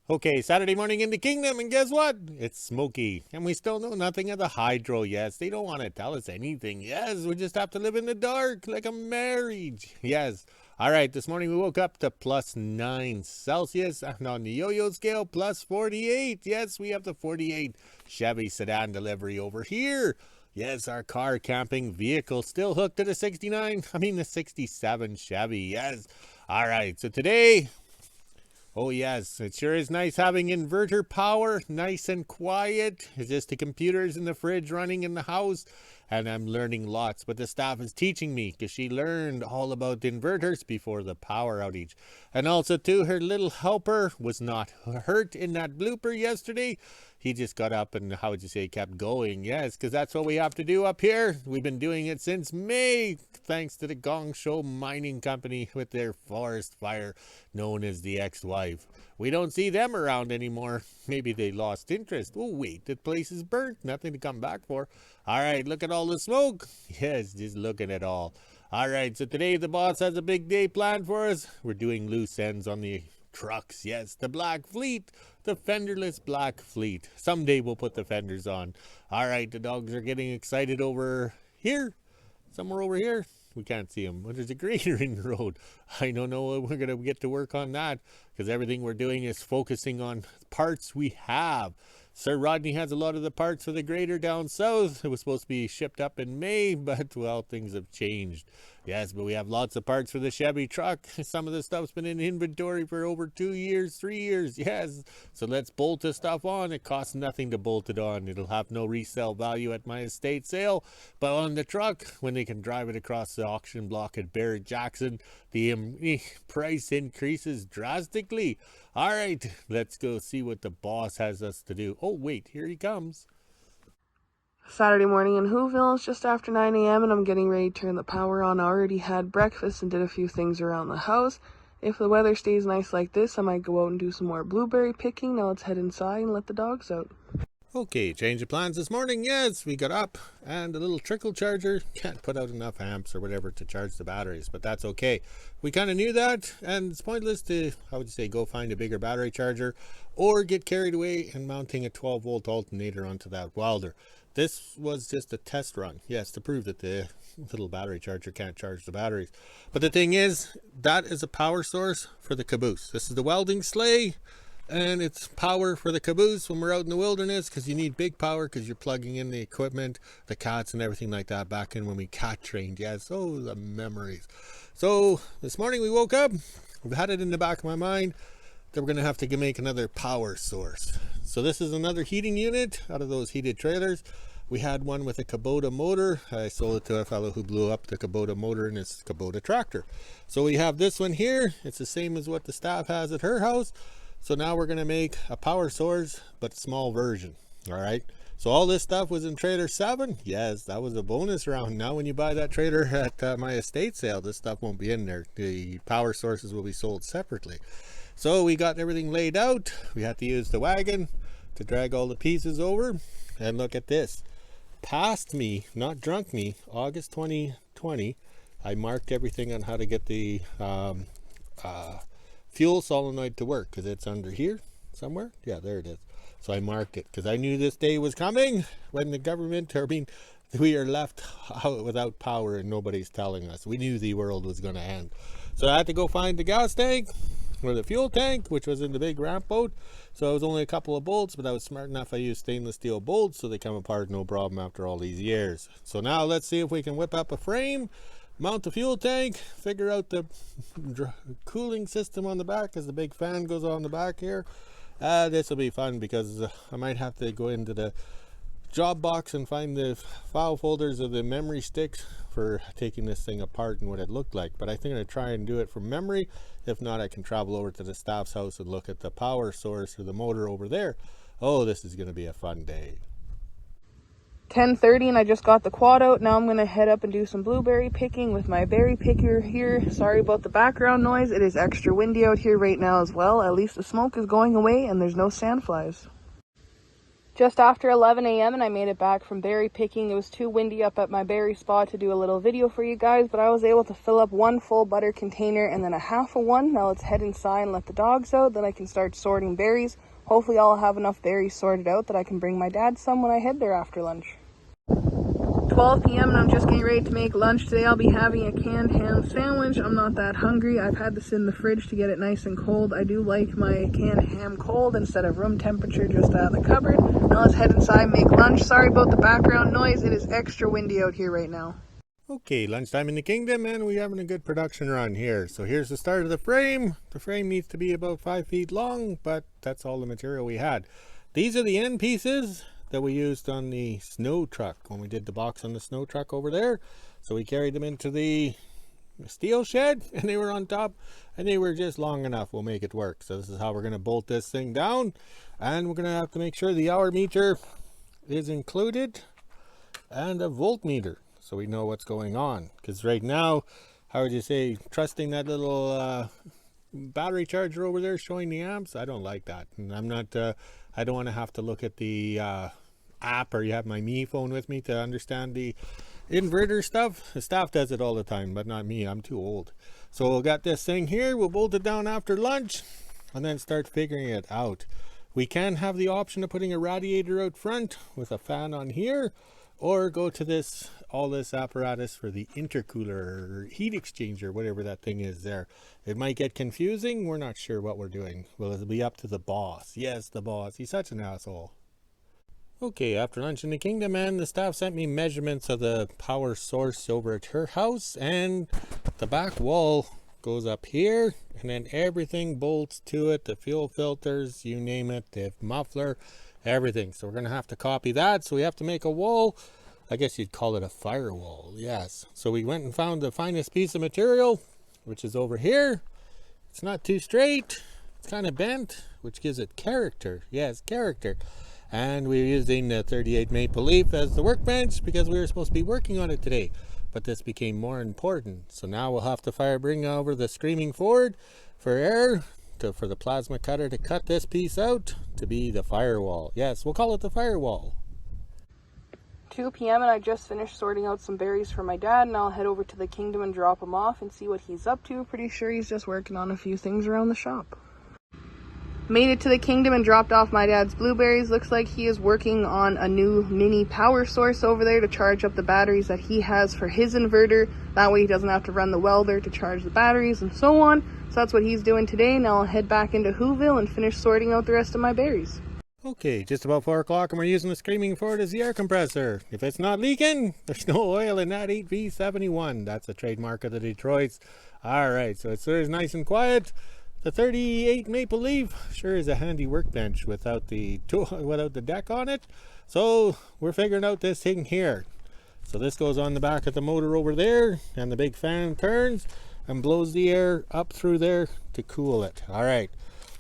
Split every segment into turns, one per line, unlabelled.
Okay, Saturday morning in the kingdom, and guess what? It's smoky, and we still know nothing of the hydro. Yes, they don't want to tell us anything. Yes, we just have to live in the dark like a marriage. Yes. All right, this morning we woke up to +9 Celsius, and on the yo-yo scale, +48. Yes, we have the 48 Chevy sedan delivery over here. Yes, our car camping vehicle still hooked to the 67 Chevy. Yes. All right, so today, oh yes, it sure is nice having inverter power, nice and quiet. It's just the computers and the fridge running in the house, and I'm learning lots. But the staff is teaching me because she learned all about the inverters before the power outage. And also too, her little helper was not hurt in that blooper yesterday. He just got up and, how would you say, kept going. Yes, because that's what we have to do up here. We've been doing it since May, thanks to the Gong Show Mining Company with their forest fire known as the ex-wife. We don't see them around anymore. Maybe they lost interest. Oh wait, the place is burnt. Nothing to come back for. All right, look at all the smoke. Yes, just looking at all. All right, so today the boss has a big day planned for us. We're doing loose ends on the trucks. Yes, the black fleet, the fenderless black fleet. Someday we'll put the fenders on. All right, the dogs are getting excited over here. Somewhere over here. We can't see them. But there's a grader in the road. I don't know when we're going to get to work on that, because everything we're doing is focusing on parts we have. Sir Rodney has a lot of the parts for the grader down south. It was supposed to be shipped up in May, but well, things have changed. Yes, but we have lots of parts for the Chevy truck. Some of the stuff's been in inventory for over 2 years, 3 years. Yes, so let's bolt the stuff on. It costs nothing to bolt it on. It'll have no resale value at my estate sale. But on the truck, when they can drive it across the auction block at Barrett Jackson, the price increases drastically. All right, let's go see what the boss has us to do. Oh, wait, here he comes.
Saturday morning in WHO-ville. It's just after 9 a.m. and I'm getting ready to turn the power on. I already had breakfast and did a few things around the house. If the weather stays nice like this, I might go out and do some more blueberry picking. Now let's head inside and let the dogs out.
Okay, change of plans this morning. Yes, we got up and a little trickle charger. Can't put out enough amps or whatever to charge the batteries, but that's okay. We kind of knew that, and it's pointless to, how would you say, go find a bigger battery charger or get carried away and mounting a 12-volt alternator onto that welder. This was just a test run, yes, to prove that the little battery charger can't charge the batteries. But the thing is, that is a power source for the caboose. This is the welding sleigh, and it's power for the caboose when we're out in the wilderness, because you need big power because you're plugging in the equipment, the cats and everything like that back in when we cat trained. Yes, oh, the memories. So this morning we woke up, we've had it in the back of my mind that we're going to have to make another power source. So this is another heating unit out of those heated trailers. We had one with a Kubota motor. I sold it to a fellow who blew up the Kubota motor in his Kubota tractor. So we have this one here. It's the same as what the staff has at her house. So now we're going to make a power source, but small version. All right. So all this stuff was in trailer 7. Yes, that was a bonus round. Now when you buy that trailer at my estate sale, this stuff won't be in there. The power sources will be sold separately. So we got everything laid out. We had to use the wagon to drag all the pieces over. And look at this. Past me, not drunk me, August 2020, I marked everything on how to get the fuel solenoid to work, because it's under here somewhere. Yeah, there it is. So I marked it because I knew this day was coming when the government, we are left out without power and nobody's telling us. We knew the world was going to end. So I had to go find the gas tank or the fuel tank, which was in the big ramp boat. So it was only a couple of bolts, but I was smart enough. I used stainless steel bolts, so they come apart no problem after all these years. So now let's see if we can whip up a frame, mount the fuel tank, figure out the cooling system on the back as the big fan goes on the back here. This will be fun because I might have to go into the job box and find the file folders of the memory sticks for taking this thing apart and what it looked like. But I think I'm going to try and do it from memory. If not, I can travel over to the staff's house and look at the power source or the motor over there. Oh, this is going to be a fun day.
10:30 and I just got the quad out. Now I'm going to head up and do some blueberry picking with my berry picker here. Sorry about the background noise. It is extra windy out here right now as well. At least the smoke is going away and there's no sandflies. Just after 11 a.m. and I made it back from berry picking. It was too windy up at my berry spot to do a little video for you guys, but I was able to fill up one full butter container and then a half of one. Now let's head inside and let the dogs out, then I can start sorting berries. Hopefully I'll have enough berries sorted out that I can bring my dad some when I head there after lunch. 12 p.m. and I'm just getting ready to make lunch. Today I'll be having a canned ham sandwich. I'm not that hungry. I've had this in the fridge to get it nice and cold. I do like my canned ham cold instead of room temperature just out of the cupboard. Now let's head inside and make lunch. Sorry about the background noise. It is extra windy out here right now.
Okay, lunchtime in the kingdom, and we're having a good production run here. So here's the start of the frame. The frame needs to be about 5 feet long, but that's all the material we had. These are the end pieces that we used on the snow truck when we did the box on the snow truck over there. So we carried them into the steel shed and they were on top and they were just long enough. We'll make it work. So this is how we're going to bolt this thing down, and we're going to have to make sure the hour meter is included and a voltmeter so we know what's going on, because right now, how would you say, trusting that little battery charger over there showing the amps, I don't like that. And I'm not I don't want to have to look at the app, or you have my Me phone with me to understand the inverter stuff. The staff does it all the time, but not me. I'm too old. So we'll got this thing here. We'll bolt it down after lunch and then start figuring it out. We can have the option of putting a radiator out front with a fan on here, or go to all this apparatus for the intercooler or heat exchanger, whatever that thing is there. It might get confusing. We're not sure what we're doing. Well, it'll be up to the boss. Yes, the boss. He's such an asshole. Okay, after lunch in the kingdom, and the staff sent me measurements of the power source over at her house, and the back wall goes up here, and then everything bolts to it, the fuel filters, you name it, the muffler, everything. So we're going to have to copy that. So we have to make a wall. I guess you'd call it a firewall. Yes. So we went and found the finest piece of material, which is over here. It's not too straight. It's kind of bent, which gives it character. Yes, character. And we're using the 38 maple leaf as the workbench because we were supposed to be working on it today. But this became more important. So now we'll have to bring over the screaming Ford for air, for the plasma cutter to cut this piece out to be the firewall. Yes, we'll call it the firewall.
2 p.m. and I just finished sorting out some berries for my dad, and I'll head over to the kingdom and drop him off and see what he's up to. Pretty sure he's just working on a few things around the shop. Made it to the kingdom and dropped off my dad's blueberries. Looks like he is working on a new mini power source over there to charge up the batteries that he has for his inverter. That way he doesn't have to run the welder to charge the batteries and so on. So that's what he's doing today. Now I'll head back into WHO-ville and finish sorting out the rest of my berries.
Okay, just about 4 o'clock, and we're using the Screaming Ford as the air compressor. If it's not leaking, there's no oil in that 8V71. That's a trademark of the Detroits. All right, so it's nice and quiet. The 38 maple leaf sure is a handy workbench without the deck on it. So we're figuring out this thing here. So this goes on the back of the motor over there, and the big fan turns and blows the air up through there to cool it. All right,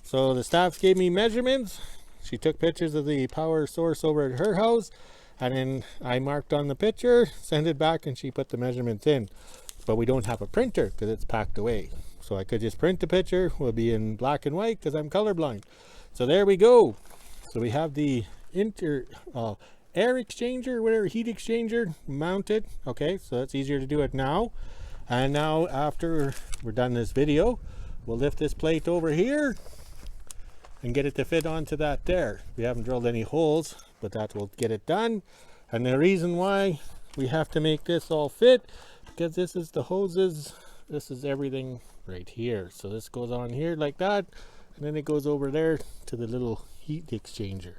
so the staff gave me measurements. She took pictures of the power source over at her house, and then I marked on the picture, sent it back, and she put the measurements in. But we don't have a printer because it's packed away. So I could just print the picture. Will be in black and white because I'm colorblind. So there we go. So we have the air exchanger, whatever, heat exchanger mounted. Okay, so it's easier to do it now. And now after we're done this video, we'll lift this plate over here and get it to fit onto that there. We haven't drilled any holes, but that will get it done. And the reason why we have to make this all fit, because this is the hoses, this is everything right here. So this goes on here like that, and then it goes over there to the little heat exchanger.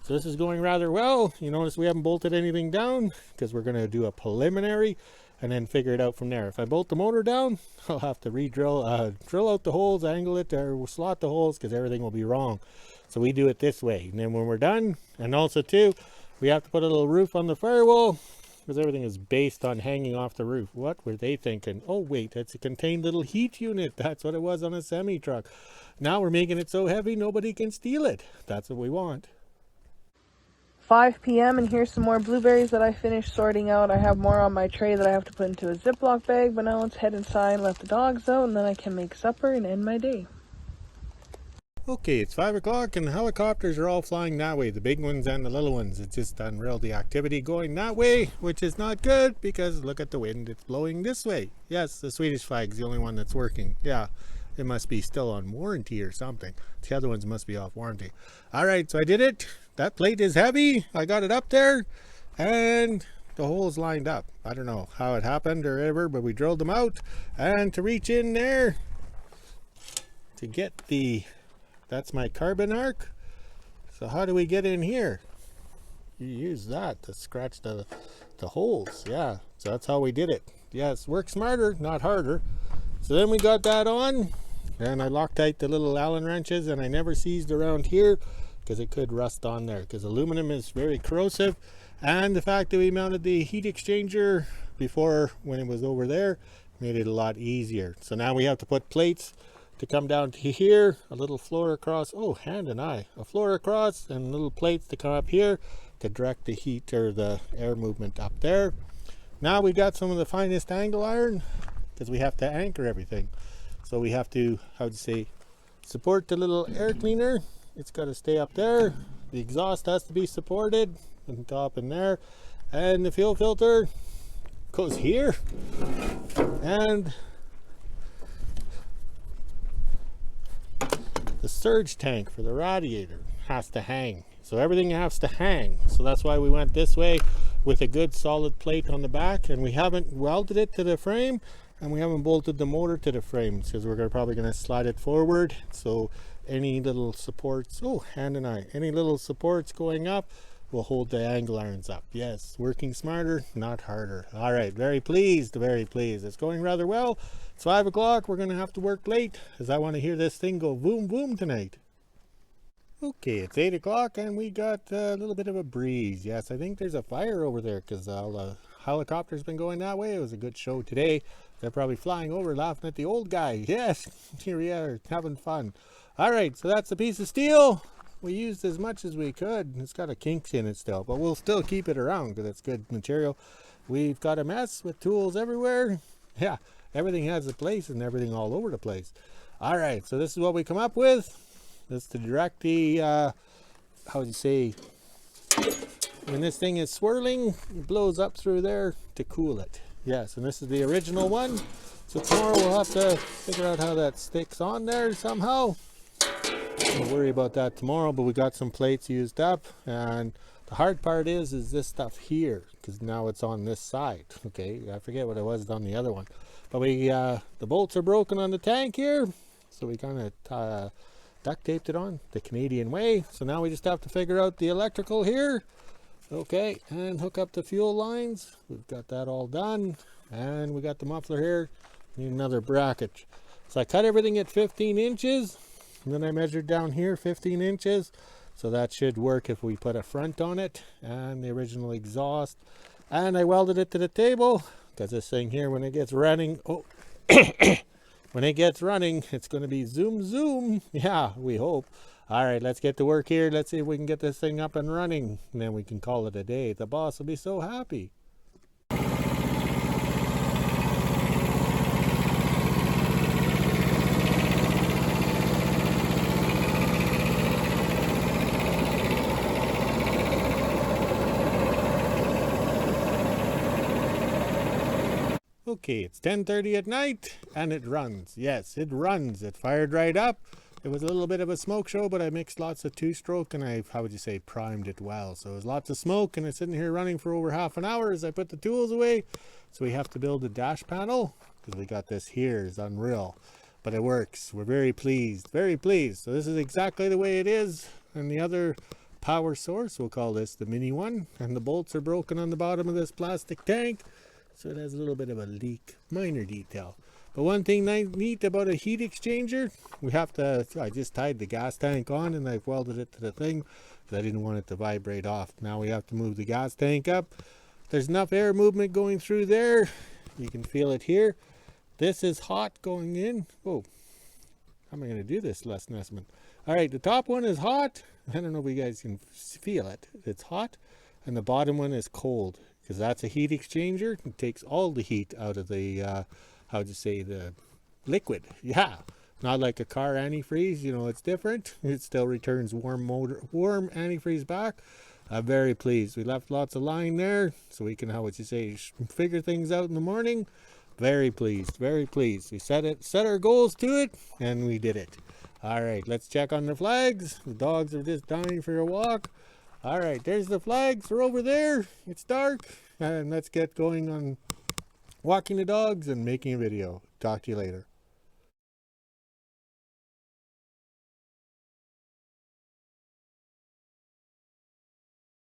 So this is going rather well. You notice we haven't bolted anything down because we're going to do a preliminary and then figure it out from there. If I bolt the motor down, I'll have to drill out the holes, angle it, or slot the holes because everything will be wrong. So we do it this way. And then when we're done, and also too, we have to put a little roof on the firewall because everything is based on hanging off the roof. What were they thinking? Oh wait, it's a contained little heat unit. That's what it was on a semi truck. Now we're making it so heavy nobody can steal it. That's what we want.
5 p.m. and here's some more blueberries that I finished sorting out. I have more on my tray that I have to put into a Ziploc bag, but now let's head inside and let the dogs out, and then I can make supper and end my day.
Okay, it's 5 o'clock and the helicopters are all flying that way, the big ones and the little ones. It's just unreal, the activity going that way, which is not good because look at the wind, it's blowing this way. Yes, the Swedish flag's the only one that's working. Yeah, it must be still on warranty or something. The other ones must be off warranty. Alright, so I did it. That plate is heavy. I got it up there and the holes lined up. I don't know how it happened or whatever, but we drilled them out. And to reach in there to get that's my carbon arc. So how do we get in here? You use that to scratch the holes. Yeah, so that's how we did it. Yes, work smarter, not harder. So then we got that on and I Loctite the little Allen wrenches, and I never seized around here because it could rust on there because aluminum is very corrosive. And the fact that we mounted the heat exchanger before when it was over there made it a lot easier. So now we have to put plates to come down to here, a little floor across, oh, hand and eye, a floor across and little plates to come up here to direct the heat or the air movement up there. Now we got some of the finest angle iron because we have to anchor everything. So we have to, support the little air cleaner. It's got to stay up there. The exhaust has to be supported on top in there. And the fuel filter goes here. And the surge tank for the radiator has to hang. So everything has to hang. So that's why we went this way with a good solid plate on the back, and we haven't welded it to the frame and we haven't bolted the motor to the frame because we're probably going to slide it forward. So any little supports, oh, hand and eye, any little supports going up will hold the angle irons up. Yes, working smarter, not harder. All right, very pleased, very pleased. It's going rather well. It's 5 o'clock. We're going to have to work late as I want to hear this thing go boom, boom tonight. Okay, it's 8 o'clock and we got a little bit of a breeze. Yes, I think there's a fire over there because all the helicopters been going that way. It was a good show today. They're probably flying over laughing at the old guy. Yes, here we are having fun. All right, so that's a piece of steel. We used as much as we could. It's got a kink in it still, but we'll still keep it around because it's good material. We've got a mess with tools everywhere. Yeah, everything has a place and everything all over the place. All right, so this is what we come up with. This to direct the, when this thing is swirling, it blows up through there to cool it. Yes, and this is the original one. So tomorrow we'll have to figure out how that sticks on there somehow. Don't worry about that tomorrow, but we got some plates used up, and the hard part is this stuff here, because now it's on this side. Okay, I forget what it was on the other one, but the bolts are broken on the tank here, so we kind of duct taped it on the Canadian way. So now we just have to figure out the electrical here, okay, and hook up the fuel lines. We've got that all done, and we got the muffler here. Need another bracket. So I cut everything at 15 inches. And then I measured down here 15 inches, so that should work if we put a front on it and the original exhaust. And I welded it to the table because this thing here, when it gets running, when it gets running, it's going to be zoom zoom. Yeah, we hope. All right, let's get to work here. Let's see if we can get this thing up and running, and then we can call it a day. The boss will be so happy. Okay, it's 10:30 at night and it runs. Yes, it runs. It fired right up. It was a little bit of a smoke show, but I mixed lots of two-stroke and I, primed it well. So it was lots of smoke and it's sitting here running for over half an hour as I put the tools away. So we have to build a dash panel because we got this here. It's unreal, but it works. We're very pleased, very pleased. So this is exactly the way it is. And the other power source, we'll call this the mini one. And the bolts are broken on the bottom of this plastic tank. So it has a little bit of a leak, minor detail. But one thing neat about a heat exchanger, I just tied the gas tank on and I've welded it to the thing because I didn't want it to vibrate off. Now we have to move the gas tank up. There's enough air movement going through there. You can feel it here. This is hot going in. Whoa, how am I going to do this, Les Nessman? All right, the top one is hot. I don't know if you guys can feel it. It's hot. And the bottom one is cold. Because that's a heat exchanger. It takes all the heat out of the, the liquid. Yeah, Not like a car antifreeze, you know, it's different. It still returns warm antifreeze back. I'm very pleased. We left lots of line there so we can, how would you say, figure things out in the morning. Very pleased, very pleased. We set our goals to it, and we did it. All right, let's check on the flags. The dogs are just dying for a walk. All right, there's the flags. They're over there. It's dark, and let's get going on walking the dogs and making a video. Talk to you later.